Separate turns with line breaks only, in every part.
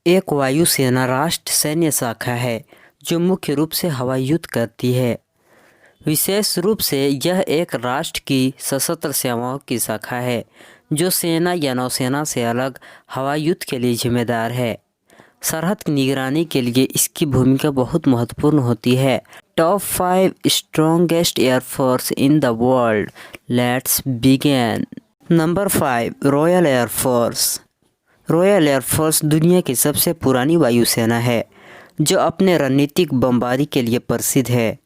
एक वायुसेना राष्ट्र सैन्य शाखा है जो मुख्य रूप से हवाई युद्ध करती है। विशेष रूप से यह एक राष्ट्र की सशस्त्र सेवाओं की शाखा है जो सेना या नौसेना से अलग हवाई युद्ध के लिए जिम्मेदार है। सरहद की निगरानी के लिए इसकी भूमिका बहुत महत्वपूर्ण होती है। Top 5 strongest air force in the world. Let's begin. Number 5, royal air force. Royal air force दुनिया की सबसे पुरानी वायुसेना है जो अपने रणनीतिक बमबारी के लिए प्रसिद्ध है।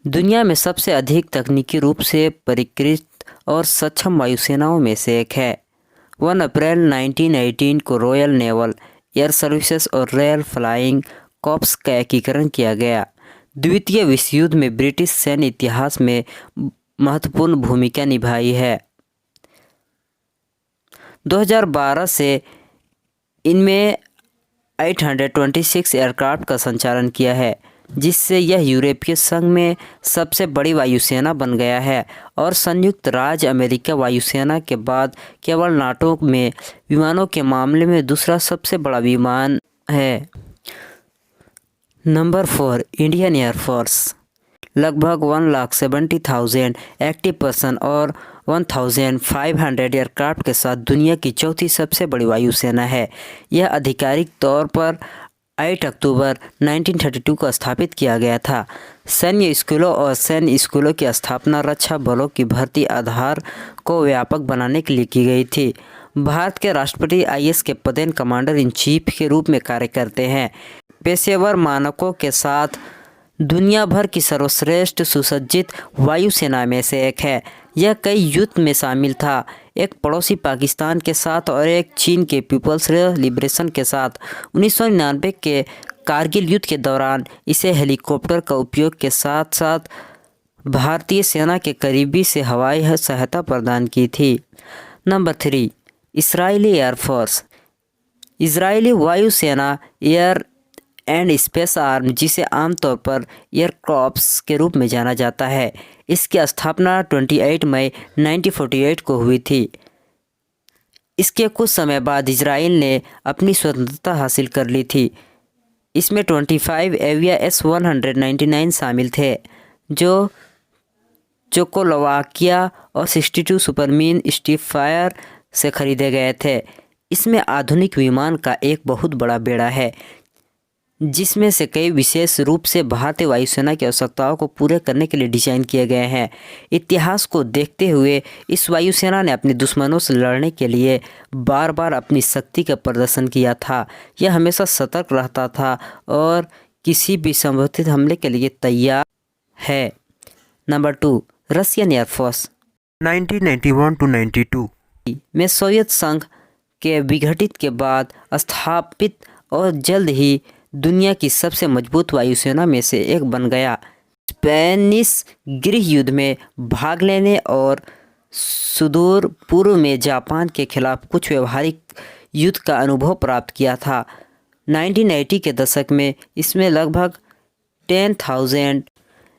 दुनिया में सबसे अधिक तकनीकी रूप से परिष्कृत और सक्षम वायुसेनाओं में से एक है। 1 अप्रैल 1918 को रॉयल नेवल एयर सर्विसेज और रॉयल फ्लाइंग कॉर्प्स का एकीकरण किया गया। द्वितीय विश्व युद्ध में ब्रिटिश सैन्य इतिहास में महत्वपूर्ण भूमिका निभाई है। 2012 से इनमें 826 एयरक्राफ्ट का संचालन किया है, जिससे यह यूरोपीय संघ में सबसे बड़ी वायुसेना बन गया है और संयुक्त राज्य अमेरिका वायुसेना के बाद केवल नाटो में विमानों के मामले में दूसरा सबसे बड़ा विमान है। Number 4, Indian air force. लगभग 1,70,000 एक्टिव पर्सन और 1,500 एयरक्राफ्ट के साथ दुनिया की चौथी सबसे बड़ी वायुसेना है। यह आधिकारिक तौर पर 8 अक्टूबर 1932 को स्थापित किया गया था। सैन्य स्कूलों और सैन्य स्कूलों की स्थापना रक्षा बलों की भर्ती आधार को व्यापक बनाने के लिए की गई थी। भारत के राष्ट्रपति IAS के पदेन कमांडर इन चीफ के रूप में कार्य करते हैं। पेशेवर मानकों के साथ दुनिया भर की सर्वश्रेष्ठ सुसज्जित वायुसेना में से एक है। यह कई युद्ध में शामिल था, एक पड़ोसी पाकिस्तान के साथ और एक चीन के पीपल्स लिबरेशन के साथ। 1999 के कारगिल युद्ध के दौरान इसे हेलीकॉप्टर का उपयोग के साथ साथ भारतीय सेना के करीबी से हवाई सहायता प्रदान की थी। Number 3, Israeli air force. इजरायली वायुसेना एयर एंड स्पेस आर्म, जिसे आमतौर पर एयर कॉर्प्स के रूप में जाना जाता है, इसकी स्थापना 28 मई 1948 को हुई थी। इसके कुछ समय बाद इजराइल ने अपनी स्वतंत्रता हासिल कर ली थी। इसमें 25 एविया S-199 शामिल थे जो चेकोस्लोवाकिया और 62 सुपरमीन स्पीटफायर से खरीदे गए थे। इसमें आधुनिक विमान का एक बहुत बड़ा बेड़ा है, जिसमें से कई विशेष रूप से भारतीय वायुसेना की आवश्यकताओं को पूरे करने के लिए डिज़ाइन किए गए हैं। इतिहास को देखते हुए इस वायुसेना ने अपने दुश्मनों से लड़ने के लिए बार बार अपनी शक्ति का प्रदर्शन किया था। यह हमेशा सतर्क रहता था और किसी भी संभावित हमले के लिए तैयार है। Number 2, Russian air force. 1991 to 92 में सोवियत संघ के विघटित के बाद स्थापित और जल्द ही दुनिया की सबसे मजबूत वायुसेना में से एक बन गया। स्पेनिश गृह युद्ध में भाग लेने और सुदूर पूर्व में जापान के खिलाफ कुछ व्यवहारिक युद्ध का अनुभव प्राप्त किया था। 1980 के दशक में इसमें लगभग 10,000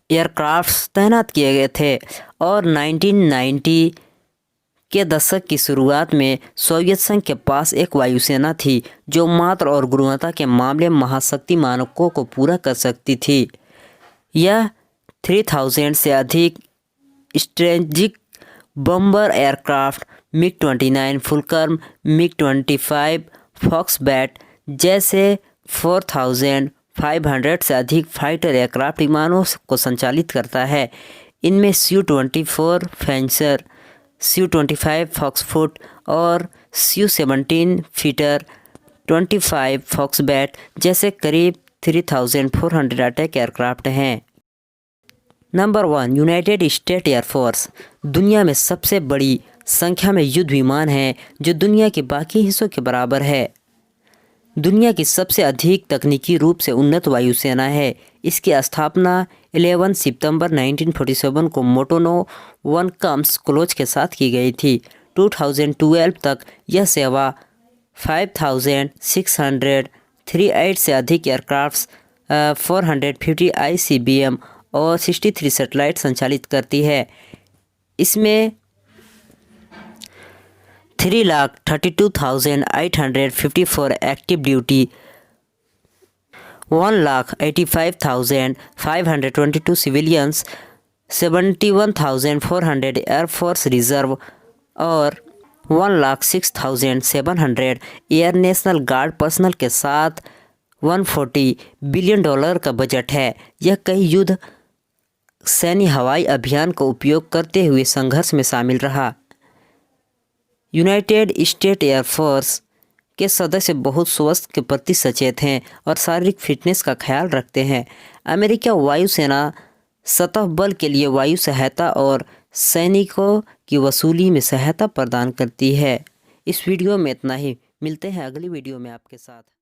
एयरक्राफ्ट तैनात किए गए थे और 1990 के दशक की शुरुआत में सोवियत संघ के पास एक वायुसेना थी जो मात्रा और गुणवत्ता के मामले में महाशक्ति मानकों को पूरा कर सकती थी। यह 3,000 से अधिक स्ट्रेटेजिक बम्बर एयरक्राफ्ट, MiG-29 फुलकर्म, MiG-25 फॉक्सबैट जैसे 4,500 से अधिक फाइटर एयरक्राफ्ट विमानों को संचालित करता है। इनमें Su-24 फेंसर, Su-25 फॉक्सफुट और Su-17 फीटर 25 फॉक्सबैट जैसे करीब 3,400 अटैक एयरक्राफ्ट हैं। Number 1, United state air force. दुनिया में सबसे बड़ी संख्या में युद्ध विमान हैं जो दुनिया के बाकी हिस्सों के बराबर है। दुनिया की सबसे अधिक तकनीकी रूप से उन्नत वायुसेना है। इसकी स्थापना 11 सितंबर 1947 को मोटोनो वन कम्स क्लोज के साथ की गई थी। 2012 तक यह सेवा 5,638 से अधिक एयरक्राफ्ट्स, 450 ICBM और 63 सैटेलाइट संचालित करती है। इसमें 3,32,854 active duty, 1,85,522 civilians, 71,400 air force reserve और 1,06,700 एयर नेशनल गार्ड पर्सनल के साथ $140 बिलियन का बजट है। यह कई युद्ध सैन्य हवाई अभियान का उपयोग करते हुए संघर्ष में शामिल रहा। यूनाइटेड स्टेट एयरफोर्स के सदस्य बहुत स्वास्थ्य के प्रति सचेत हैं और शारीरिक फिटनेस का ख्याल रखते हैं। अमेरिका वायुसेना सतह बल के लिए वायु सहायता और सैनिकों की वसूली में सहायता प्रदान करती है। इस वीडियो में इतना ही, मिलते हैं अगली वीडियो में आपके साथ।